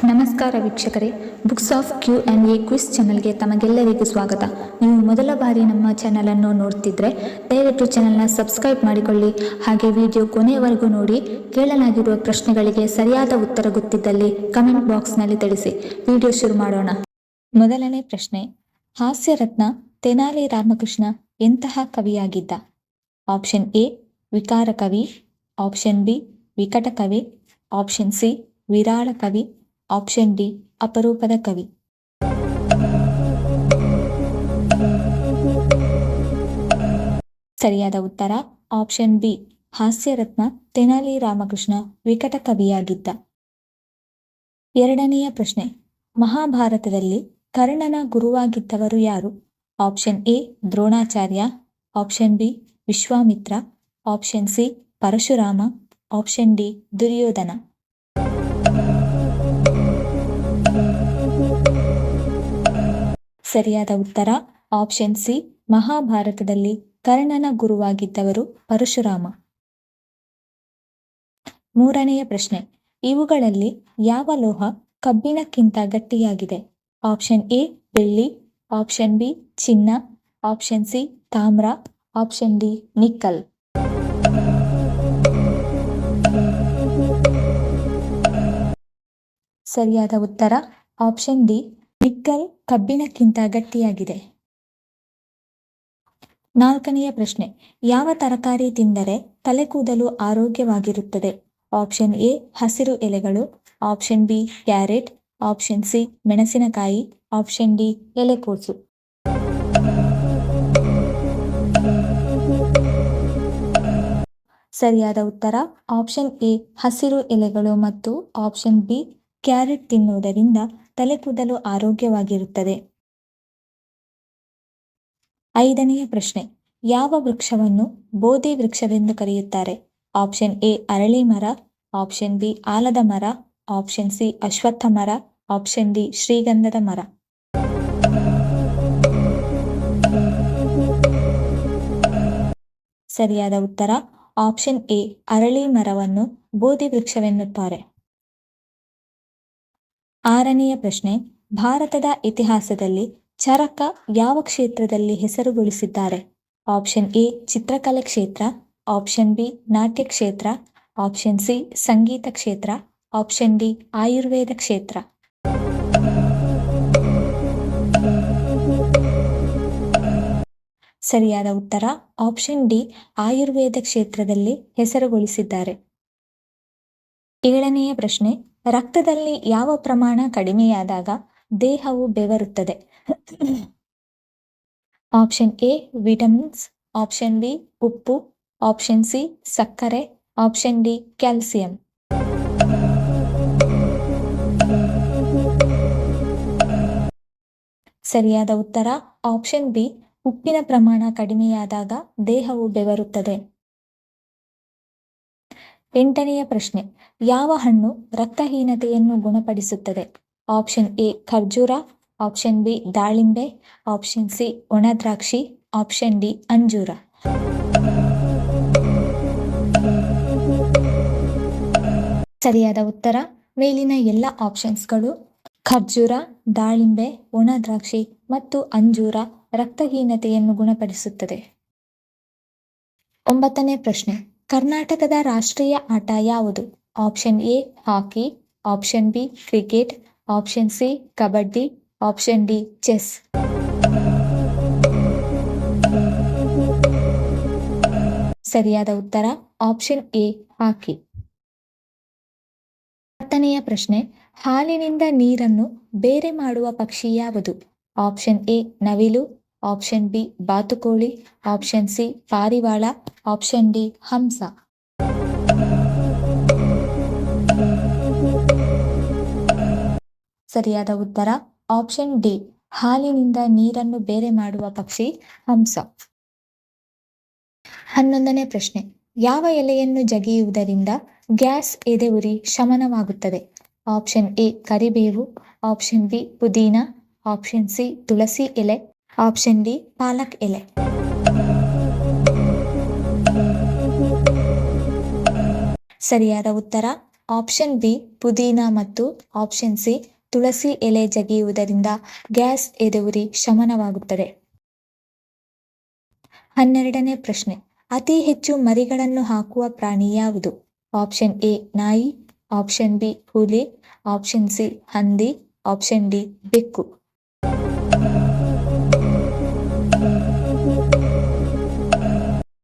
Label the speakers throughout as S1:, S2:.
S1: ನಮಸ್ಕಾರ ವೀಕ್ಷಕರೇ, books of Q and A quiz ಚಾನಲ್ಗೆ ತಮಗೆಲ್ಲರಿಗೂ ಸ್ವಾಗತ. ನೀವು ಮೊದಲ ಬಾರಿ ನಮ್ಮ ಚಾನಲನ್ನು ನೋಡ್ತಿದ್ರೆ ದಯವಿಟ್ಟು ಚಾನಲ್ನ ಸಬ್ಸ್ಕ್ರೈಬ್ ಮಾಡಿಕೊಳ್ಳಿ. ಹಾಗೆ ವಿಡಿಯೋ ಕೊನೆಯವರೆಗೂ ನೋಡಿ. ಕೇಳಲಾಗಿರುವ ಪ್ರಶ್ನೆಗಳಿಗೆ ಸರಿಯಾದ ಉತ್ತರ ಗೊತ್ತಿದ್ದಲ್ಲಿ ಕಮೆಂಟ್ ಬಾಕ್ಸ್ನಲ್ಲಿ ತಿಳಿಸಿ. ವಿಡಿಯೋ ಶುರು ಮಾಡೋಣ. ಮೊದಲನೇ ಪ್ರಶ್ನೆ, ಹಾಸ್ಯರತ್ನ ತೆನಾಲಿ ರಾಮಕೃಷ್ಣ ಎಂತಹ ಕವಿಯಾಗಿದ್ದ? ಆಪ್ಷನ್ ಎ ವಿಕಾರ ಕವಿ, ಆಪ್ಷನ್ ಬಿ ವಿಕಟ ಕವಿ, ಆಪ್ಷನ್ ಸಿ ವಿರಾಳ ಕವಿ, ಆಪ್ಷನ್ ಡಿ ಅಪರೂಪದ ಕವಿ. ಸರಿಯಾದ ಉತ್ತರ ಆಪ್ಷನ್ ಬಿ, ಹಾಸ್ಯರತ್ನ ತೆನಾಲಿ ರಾಮಕೃಷ್ಣ ವಿಕಟ ಕವಿಯಾಗಿದ್ದ. ಎರಡನೆಯ ಪ್ರಶ್ನೆ, ಮಹಾಭಾರತದಲ್ಲಿ ಕರ್ಣನ ಗುರುವಾಗಿದ್ದವರು ಯಾರು? Option A Dronacharya, option B Vishwamitra, option C Parashurama, option D Duryodhana. ಸರಿಯಾದ ಉತ್ತರ ಆಪ್ಷನ್ ಸಿ, ಮಹಾಭಾರತದಲ್ಲಿ ಕರ್ಣನ ಗುರುವಾಗಿದ್ದವರು ಪರಶುರಾಮ. ಮೂರನೆಯ ಪ್ರಶ್ನೆ, ಇವುಗಳಲ್ಲಿ ಯಾವ ಲೋಹ ಕಬ್ಬಿಣಕ್ಕಿಂತ ಗಟ್ಟಿಯಾಗಿದೆ? ಆಪ್ಷನ್ ಎ ಬೆಳ್ಳಿ, ಆಪ್ಷನ್ ಬಿ ಚಿನ್ನ, ಆಪ್ಷನ್ ಸಿ ತಾಮ್ರ, ಆಪ್ಷನ್ ಡಿ ನಿಕ್ಕಲ್. ಸರಿಯಾದ ಉತ್ತರ ಆಪ್ಷನ್ ಡಿ, ನಿಕ್ಕಲ್ ಕಬ್ಬಿಣಕ್ಕಿಂತ ಗಟ್ಟಿಯಾಗಿದೆ. ನಾಲ್ಕನೆಯ ಪ್ರಶ್ನೆ, ಯಾವ ತರಕಾರಿ ತಿಂದರೆ ತಲೆಕೂದಲು ಆರೋಗ್ಯವಾಗಿರುತ್ತದೆ? ಆಪ್ಷನ್ ಎ ಹಸಿರು ಎಲೆಗಳು, option B carrot, option C ಮೆಣಸಿನಕಾಯಿ, ಆಪ್ಷನ್ ಡಿ ಎಲೆಕೋಸು. ಸರಿಯಾದ ಉತ್ತರ ಆಪ್ಷನ್ ಎ ಹಸಿರು ಎಲೆಗಳು ಮತ್ತು ಆಪ್ಷನ್ ಬಿ ಕ್ಯಾರೆಟ್ ತಿನ್ನುವುದರಿಂದ ತಲೆಕೂದಲು ಆರೋಗ್ಯವಾಗಿರುತ್ತದೆ. ಐದನೆಯ ಪ್ರಶ್ನೆ, ಯಾವ ವೃಕ್ಷವನ್ನು ಬೋಧಿ ವೃಕ್ಷವೆಂದು ಕರೆಯುತ್ತಾರೆ? ಆಪ್ಷನ್ ಎ ಅರಳಿ ಮರ, ಆಪ್ಷನ್ ಬಿ ಆಲದ ಮರ, ಆಪ್ಷನ್ ಸಿ ಅಶ್ವತ್ಥ ಮರ, ಆಪ್ಷನ್ ಡಿ ಶ್ರೀಗಂಧದ ಮರ. ಸರಿಯಾದ ಉತ್ತರ ಆಪ್ಷನ್ ಎ ಅರಳಿ ಮರವನ್ನು ಬೋಧಿ ವೃಕ್ಷವೆನ್ನುತ್ತಾರೆ. ಆರನೆಯ ಪ್ರಶ್ನೆ, ಭಾರತದ ಇತಿಹಾಸದಲ್ಲಿ ಚರಕ ಯಾವ ಕ್ಷೇತ್ರದಲ್ಲಿ ಹೆಸರುಗೊಳಿಸಿದ್ದಾರೆ? ಆಪ್ಷನ್ ಎ ಚಿತ್ರಕಲೆ ಕ್ಷೇತ್ರ, ಆಪ್ಷನ್ ಬಿ ನಾಟ್ಯ ಕ್ಷೇತ್ರ, ಆಪ್ಷನ್ ಸಿ ಸಂಗೀತ ಕ್ಷೇತ್ರ, ಆಪ್ಷನ್ ಡಿ ಆಯುರ್ವೇದ ಕ್ಷೇತ್ರ. ಸರಿಯಾದ ಉತ್ತರ ಆಪ್ಷನ್ ಡಿ ಆಯುರ್ವೇದ ಕ್ಷೇತ್ರದಲ್ಲಿ ಹೆಸರುಗೊಳಿಸಿದ್ದಾರೆ. ಏಳನೆಯ ಪ್ರಶ್ನೆ, ರಕ್ತದಲ್ಲಿ ಯಾವ ಪ್ರಮಾಣ ಕಡಿಮೆಯಾದಾಗ ದೇಹವು ಬೆವರುತ್ತದೆ? Option a vitamins, option b ಉಪ್ಪು, ಆಪ್ಷನ್ ಸಿ ಸಕ್ಕರೆ, ಆಪ್ಷನ್ ಡಿ ಕ್ಯಾಲ್ಸಿಯಂ. ಸರಿಯಾದ ಉತ್ತರ ಆಪ್ಷನ್ ಬಿ, ಉಪ್ಪಿನ ಪ್ರಮಾಣ ಕಡಿಮೆಯಾದಾಗ ದೇಹವು ಬೆವರುತ್ತದೆ. ಎಂಟನೆಯ ಪ್ರಶ್ನೆ, ಯಾವ ಹಣ್ಣು ರಕ್ತಹೀನತೆಯನ್ನು ಗುಣಪಡಿಸುತ್ತದೆ? ಆಪ್ಷನ್ ಎ ಖರ್ಜೂರ, ಆಪ್ಷನ್ ಬಿ ದಾಳಿಂಬೆ, ಆಪ್ಷನ್ ಸಿ ಒಣದ್ರಾಕ್ಷಿ, ಆಪ್ಷನ್ ಡಿ ಅಂಜೂರ. ಸರಿಯಾದ ಉತ್ತರ ಮೇಲಿನ ಎಲ್ಲ ಆಪ್ಷನ್ಸ್ಗಳು ಖರ್ಜೂರ, ದಾಳಿಂಬೆ, ಒಣದ್ರಾಕ್ಷಿ ಮತ್ತು ಅಂಜೂರ ರಕ್ತಹೀನತೆಯನ್ನು ಗುಣಪಡಿಸುತ್ತದೆ. ಒಂಬತ್ತನೇ ಪ್ರಶ್ನೆ, ಕರ್ನಾಟಕದ ರಾಷ್ಟ್ರೀಯ ಆಟ ಯಾವುದು? Option A hockey, option B cricket, option C kabaddi, option D chess. ಸರಿಯಾದ ಉತ್ತರ ಆಪ್ಷನ್ ಎ ಹಾಕಿ. ಹತ್ತನೆಯ ಪ್ರಶ್ನೆ, ಹಾಲಿನಿಂದ ನೀರನ್ನು ಬೇರೆ ಮಾಡುವ ಪಕ್ಷಿ ಯಾವುದು? ಆಪ್ಷನ್ ಎ ನವಿಲು, ಆಪ್ಷನ್ ಬಿ ಬಾತುಕೋಳಿ, ಆಪ್ಷನ್ ಸಿ ಪಾರಿವಾಳ, ಆಪ್ಷನ್ ಡಿ ಹಂಸ. ಸರಿಯಾದ ಉತ್ತರ ಆಪ್ಷನ್ ಡಿ, ಹಾಲಿನಿಂದ ನೀರನ್ನು ಬೇರೆ ಮಾಡುವ ಪಕ್ಷಿ ಹಂಸ. 11ನೇ ಪ್ರಶ್ನೆ, ಯಾವ ಎಲೆಯನ್ನು ಜಗಿಯುವುದರಿಂದ ಗ್ಯಾಸ್ ಎದೆ ಉರಿ ಶಮನವಾಗುತ್ತದೆ? ಆಪ್ಷನ್ ಎ ಕರಿಬೇವು, ಆಪ್ಷನ್ ಬಿ ಪುದೀನ, ಆಪ್ಷನ್ ಸಿ ತುಳಸಿ ಎಲೆ, ಆಪ್ಷನ್ ಡಿ ಪಾಲಕ್ ಎಲೆ. ಸರಿಯಾದ ಉತ್ತರ ಆಪ್ಷನ್ ಬಿ ಪುದೀನ ಮತ್ತು ಆಪ್ಷನ್ ಸಿ ತುಳಸಿ ಎಲೆ ಜಗಿಯುವುದರಿಂದ ಗ್ಯಾಸ್ ಎದೆಯುರಿ ಶಮನವಾಗುತ್ತದೆ. 12ನೇ ಪ್ರಶ್ನೆ, ಅತಿ ಹೆಚ್ಚು ಮರಿಗಳನ್ನು ಹಾಕುವ ಪ್ರಾಣಿ ಯಾವುದು? ಆಪ್ಷನ್ ಎ ನಾಯಿ, ಆಪ್ಷನ್ ಬಿ ಹುಲಿ, ಆಪ್ಷನ್ ಸಿ ಹಂದಿ, ಆಪ್ಷನ್ ಡಿ ಬೆಕ್ಕು.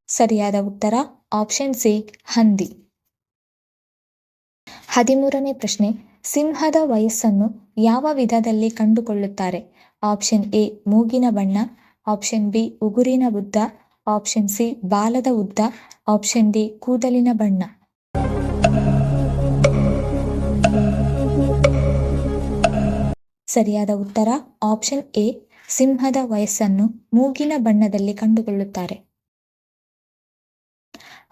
S1: ಸರಿಯಾದ ಉತ್ತರ ಆಪ್ಷನ್ ಸಿ ಹಂದಿ. 13ನೇ ಪ್ರಶ್ನೆ, ಸಿಂಹದ ವಯಸ್ಸನ್ನು ಯಾವ ವಿಧದಲ್ಲಿ ಕಂಡುಕೊಳ್ಳುತ್ತಾರೆ? ಆಪ್ಷನ್ ಎ ಮೂಗಿನ ಬಣ್ಣ, ಆಪ್ಷನ್ ಬಿ ಉಗುರಿನ ಉದ್ದ, ಆಪ್ಷನ್ ಸಿ ಬಾಲದ ಉದ್ದ, ಆಪ್ಷನ್ ಡಿ ಕೂದಲಿನ ಬಣ್ಣ. ಸರಿಯಾದ ಉತ್ತರ ಆಪ್ಷನ್ ಎ ಸಿಂಹದ ವಯಸ್ಸನ್ನು ಮೂಗಿನ ಬಣ್ಣದಲ್ಲಿ ಕಂಡುಕೊಳ್ಳುತ್ತಾರೆ.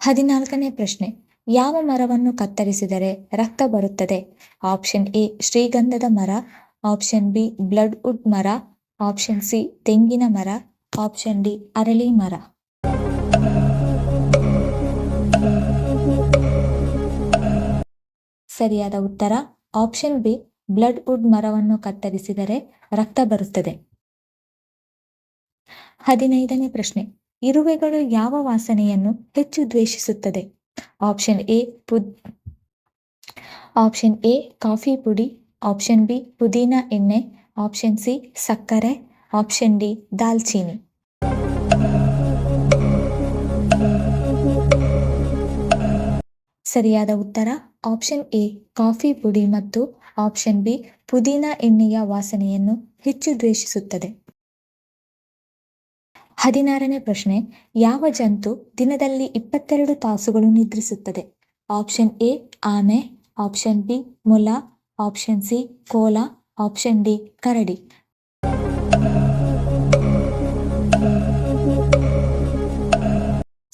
S1: 14ನೇ ಪ್ರಶ್ನೆ, ಯಾವ ಮರವನ್ನು ಕತ್ತರಿಸಿದರೆ ರಕ್ತ ಬರುತ್ತದೆ? ಆಪ್ಷನ್ ಎ ಶ್ರೀಗಂಧದ ಮರ, ಆಪ್ಷನ್ ಬಿ ಬ್ಲಡ್ ವುಡ್ ಮರ, ಆಪ್ಷನ್ ಸಿ ತೆಂಗಿನ ಮರ, ಆಪ್ಷನ್ ಡಿ ಅರಳಿ ಮರ. ಸರಿಯಾದ ಉತ್ತರ ಆಪ್ಷನ್ ಬಿ ಬ್ಲಡ್ ವುಡ್ ಮರವನ್ನು ಕತ್ತರಿಸಿದರೆ ರಕ್ತ ಬರುತ್ತದೆ. 15ನೇ ಪ್ರಶ್ನೆ, ಇರುವೆಗಳು ಯಾವ ವಾಸನೆಯನ್ನು ಹೆಚ್ಚು ದ್ವೇಷಿಸುತ್ತದೆ? ಆಪ್ಷನ್ ಎ ಕಾಫಿ ಪುಡಿ, ಆಪ್ಷನ್ ಬಿ ಪುದೀನ ಎಣ್ಣೆ, ಆಪ್ಷನ್ ಸಿ ಸಕ್ಕರೆ, ಆಪ್ಷನ್ ಡಿ ದಾಲ್ಚೀನಿ. ಸರಿಯಾದ ಉತ್ತರ ಆಪ್ಷನ್ ಎ ಕಾಫಿ ಪುಡಿ ಮತ್ತು ಆಪ್ಷನ್ ಬಿ ಪುದೀನ ಎಣ್ಣೆಯ ವಾಸನೆಯನ್ನು ಹೆಚ್ಚು ದ್ವೇಷಿಸುತ್ತದೆ. 16ನೇ ಪ್ರಶ್ನೆ, ಯಾವ ಜಂತು ದಿನದಲ್ಲಿ 22 ತಾಸುಗಳು ನಿದ್ರಿಸುತ್ತದೆ? ಆಪ್ಷನ್ ಎ ಆನೆ, ಆಪ್ಷನ್ ಬಿ ಮೊಲ, ಆಪ್ಷನ್ ಸಿ ಕೋಲ, ಆಪ್ಷನ್ ಡಿ ಕರಡಿ.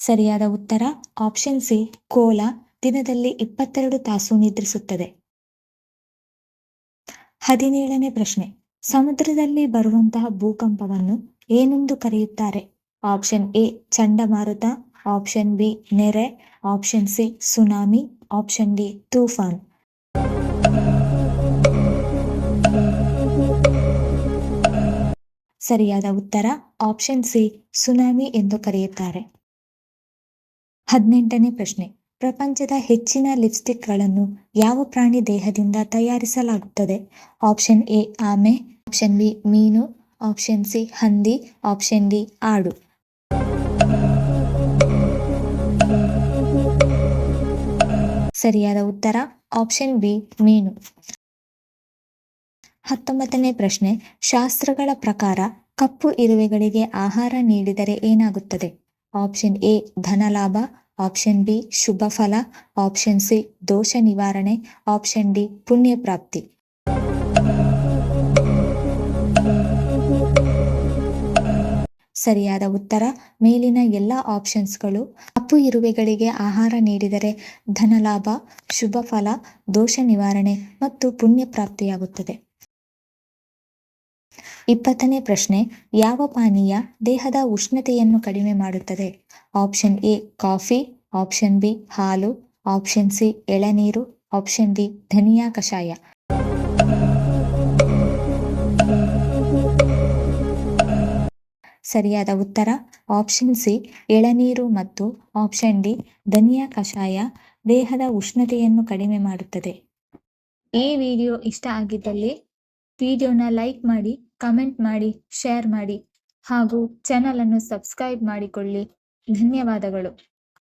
S1: ಸರಿಯಾದ ಉತ್ತರ ಆಪ್ಷನ್ ಸಿ ಕೋಲ ದಿನದಲ್ಲಿ 22 ತಾಸು ನಿದ್ರಿಸುತ್ತದೆ. 17ನೇ ಪ್ರಶ್ನೆ, ಸಮುದ್ರದಲ್ಲಿ ಬರುವಂತಹ ಭೂಕಂಪವನ್ನು ಏನೆಂದು ಕರೆಯುತ್ತಾರೆ? ಆಪ್ಷನ್ ಎ ಚಂಡಮಾರುತ, ಆಪ್ಷನ್ ಬಿ ನೆರೆ, option c tsunami, option d ತೂಫಾನ್. ಸರಿಯಾದ ಉತ್ತರ ಆಪ್ಷನ್ ಸಿ ಸುನಾಮಿ ಎಂದು ಕರೆಯುತ್ತಾರೆ. 18ನೇ ಪ್ರಶ್ನೆ, ಪ್ರಪಂಚದ ಹೆಚ್ಚಿನ ಲಿಪ್ಸ್ಟಿಕ್ಗಳನ್ನು ಯಾವ ಪ್ರಾಣಿ ದೇಹದಿಂದ ತಯಾರಿಸಲಾಗುತ್ತದೆ? ಆಪ್ಷನ್ ಎ ಆಮೆ, ಆಪ್ಷನ್ ಬಿ ಮೀನು, ಆಪ್ಷನ್ ಸಿ ಹಂದಿ, ಆಪ್ಷನ್ ಡಿ ಆಡು. ಸರಿಯಾದ ಉತ್ತರ ಆಪ್ಷನ್ ಬಿ ಮೀನು. 19ನೇ ಪ್ರಶ್ನೆ, ಶಾಸ್ತ್ರಗಳ ಪ್ರಕಾರ ಕಪ್ಪು ಇರುವೆಗಳಿಗೆ ಆಹಾರ ನೀಡಿದರೆ ಏನಾಗುತ್ತದೆ? ಆಪ್ಷನ್ ಎ ಧನಲಾಭ, ಆಪ್ಷನ್ ಬಿ ಶುಭ ಫಲ, ಆಪ್ಷನ್ ಸಿ ದೋಷ ನಿವಾರಣೆ, ಆಪ್ಷನ್ ಡಿ ಪುಣ್ಯ ಪ್ರಾಪ್ತಿ. ಸರಿಯಾದ ಉತ್ತರ ಮೇಲಿನ ಎಲ್ಲ ಆಪ್ಷನ್ಸ್ಗಳು. ಕಪ್ಪು ಇರುವೆಗಳಿಗೆ ಆಹಾರ ನೀಡಿದರೆ ಧನಲಾಭ, ಶುಭ ಫಲ, ದೋಷ ನಿವಾರಣೆ ಮತ್ತು ಪುಣ್ಯ ಪ್ರಾಪ್ತಿಯಾಗುತ್ತದೆ. 20ನೇ ಪ್ರಶ್ನೆ, ಯಾವ ಪಾನೀಯ ದೇಹದ ಉಷ್ಣತೆಯನ್ನು ಕಡಿಮೆ ಮಾಡುತ್ತದೆ? Option A coffee, option B ಹಾಲು, ಆಪ್ಷನ್ ಸಿ ಎಳನೀರು, ಆಪ್ಷನ್ ಡಿ ಧನಿಯಾ ಕಷಾಯ. ಸರಿಯಾದ ಉತ್ತರ ಆಪ್ಷನ್ ಸಿ ಎಳನೀರು ಮತ್ತು ಆಪ್ಷನ್ ಡಿ ಧನಿಯಾ ಕಷಾಯ ದೇಹದ ಉಷ್ಣತೆಯನ್ನು ಕಡಿಮೆ ಮಾಡುತ್ತದೆ. ಈ ವಿಡಿಯೋ ಇಷ್ಟ ಆಗಿದ್ದಲ್ಲಿ ವಿಡಿಯೋನ ಲೈಕ್ ಮಾಡಿ, ಕಮೆಂಟ್ ಮಾಡಿ, ಶೇರ್ ಮಾಡಿ ಹಾಗೂ ಚಾನಲ್ ಅನ್ನು ಸಬ್ಸ್ಕ್ರೈಬ್ ಮಾಡಿಕೊಳ್ಳಿ. ಧನ್ಯವಾದಗಳು.